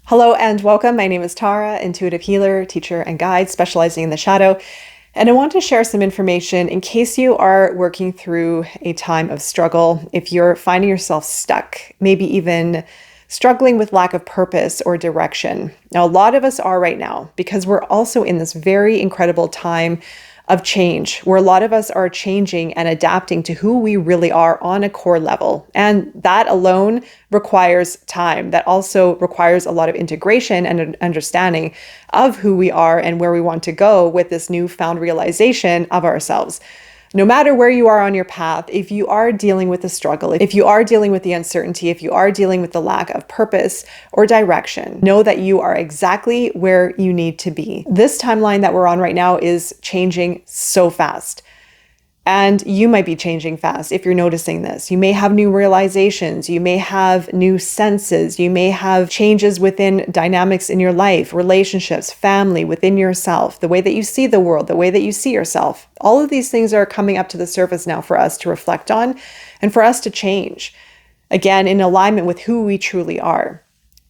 Hello and welcome. My name is Tara, intuitive healer, teacher, and guide specializing in the shadow. And I want to share some information in case you are working through a time of struggle, if you're finding yourself stuck, maybe even struggling with lack of purpose or direction. Now, a lot of us are right now because we're also in this very incredible time of change, where a lot of us are changing and adapting to who we really are on a core level. And that alone requires time. That also requires a lot of integration and an understanding of who we are and where we want to go with this newfound realization of ourselves. No matter where you are on your path, if you are dealing with the struggle, if you are dealing with the uncertainty, if you are dealing with the lack of purpose or direction, know that you are exactly where you need to be. This timeline that we're on right now is changing so fast. And you might be changing fast if you're noticing this. You may have new realizations. You may have new senses. You may have changes within dynamics in your life, relationships, family, within yourself, the way that you see the world, the way that you see yourself. All of these things are coming up to the surface now for us to reflect on and for us to change, again, in alignment with who we truly are.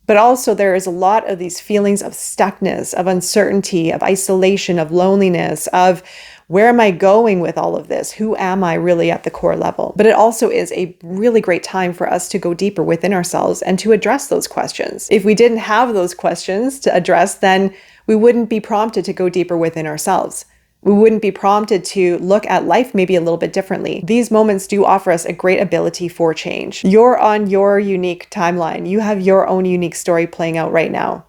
But also there is a lot of these feelings of stuckness, of uncertainty, of isolation, of loneliness, of where am I going with all of this? Who am I really at the core level? But it also is a really great time for us to go deeper within ourselves and to address those questions. If we didn't have those questions to address, then we wouldn't be prompted to go deeper within ourselves. We wouldn't be prompted to look at life maybe a little bit differently. These moments do offer us a great ability for change. You're on your unique timeline. You have your own unique story playing out right now.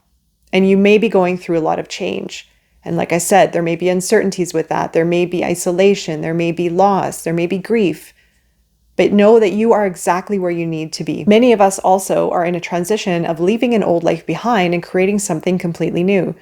And you may be going through a lot of change. And like I said, there may be uncertainties with that. There may be isolation. There may be loss. There may be grief. But know that you are exactly where you need to be. Many of us also are in a transition of leaving an old life behind and creating something completely new.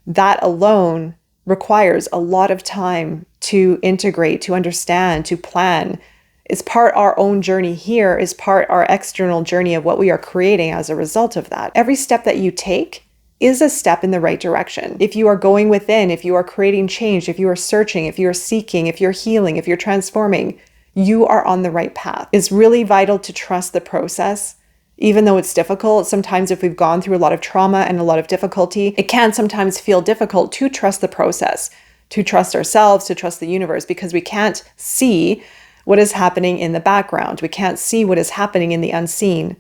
That alone requires a lot of time to integrate, to understand, to plan. It's part our own journey here, is part our external journey of what we are creating as a result of that. Every step that you take is a step in the right direction. If you are going within, if you are creating change, if you are searching, if you are seeking, if you're healing, if you're transforming, you are on the right path. It's really vital to trust the process. Even though it's difficult, sometimes if we've gone through a lot of trauma and a lot of difficulty, it can sometimes feel difficult to trust the process, to trust ourselves, to trust the universe, because we can't see what is happening in the background. We can't see what is happening in the unseen.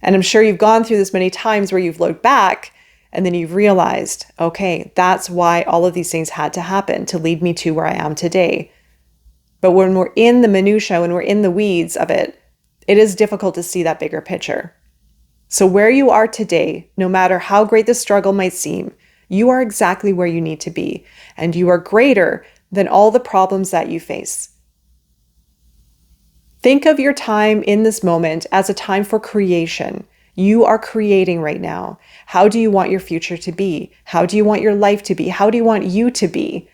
And I'm sure you've gone through this many times where you've looked back and then you've realized, okay, that's why all of these things had to happen to lead me to where I am today. But when we're in the minutia, when we're in the weeds of it, it is difficult to see that bigger picture. So where you are today, no matter how great the struggle might seem, you are exactly where you need to be. And you are greater than all the problems that you face. Think of your time in this moment as a time for creation. You are creating right now. How do you want your future to be? How do you want your life to be? How do you want you to be?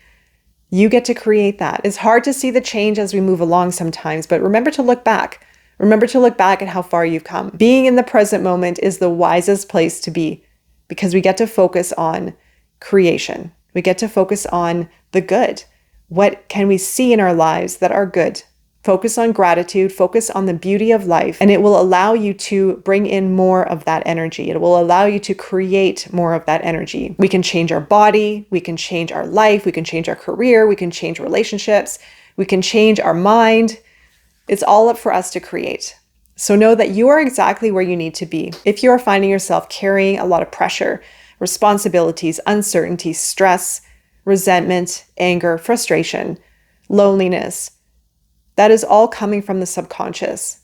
You get to create that. It's hard to see the change as we move along sometimes, but remember to look back. Remember to look back at how far you've come. Being in the present moment is the wisest place to be because we get to focus on creation. We get to focus on the good. What can we see in our lives that are good? Focus on gratitude, focus on the beauty of life, and it will allow you to bring in more of that energy. It will allow you to create more of that energy. We can change our body, we can change our life, we can change our career, we can change relationships, we can change our mind. It's all up for us to create. So know that you are exactly where you need to be. If you are finding yourself carrying a lot of pressure, responsibilities, uncertainty, stress, resentment, anger, frustration, loneliness, that is all coming from the subconscious.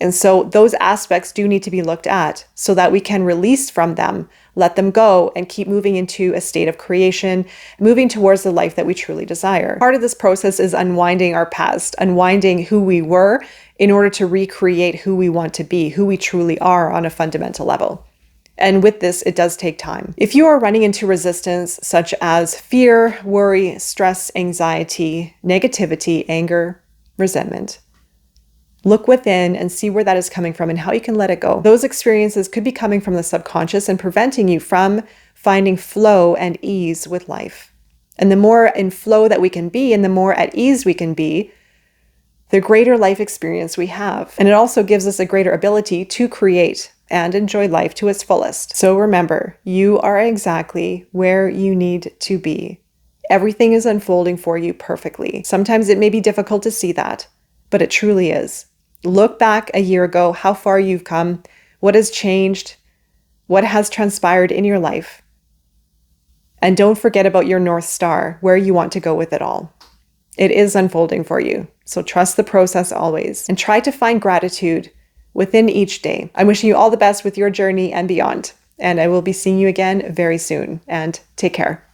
And so those aspects do need to be looked at so that we can release from them, let them go, and keep moving into a state of creation, moving towards the life that we truly desire. Part of this process is unwinding our past, unwinding who we were in order to recreate who we want to be, who we truly are on a fundamental level. And with this, it does take time. If you are running into resistance such as fear, worry, stress, anxiety, negativity, anger, resentment, look within and see where that is coming from and how you can let it go. Those experiences could be coming from the subconscious and preventing you from finding flow and ease with life. And the more in flow that we can be and the more at ease we can be, the greater life experience we have. And it also gives us a greater ability to create and enjoy life to its fullest. So remember, you are exactly where you need to be. Everything is unfolding for you perfectly. Sometimes it may be difficult to see that, but it truly is. Look back a year ago, how far you've come, what has changed, what has transpired in your life. And don't forget about your North Star, where you want to go with it all. It is unfolding for you. So trust the process always and try to find gratitude within each day. I'm wishing you all the best with your journey and beyond. And I will be seeing you again very soon. And take care.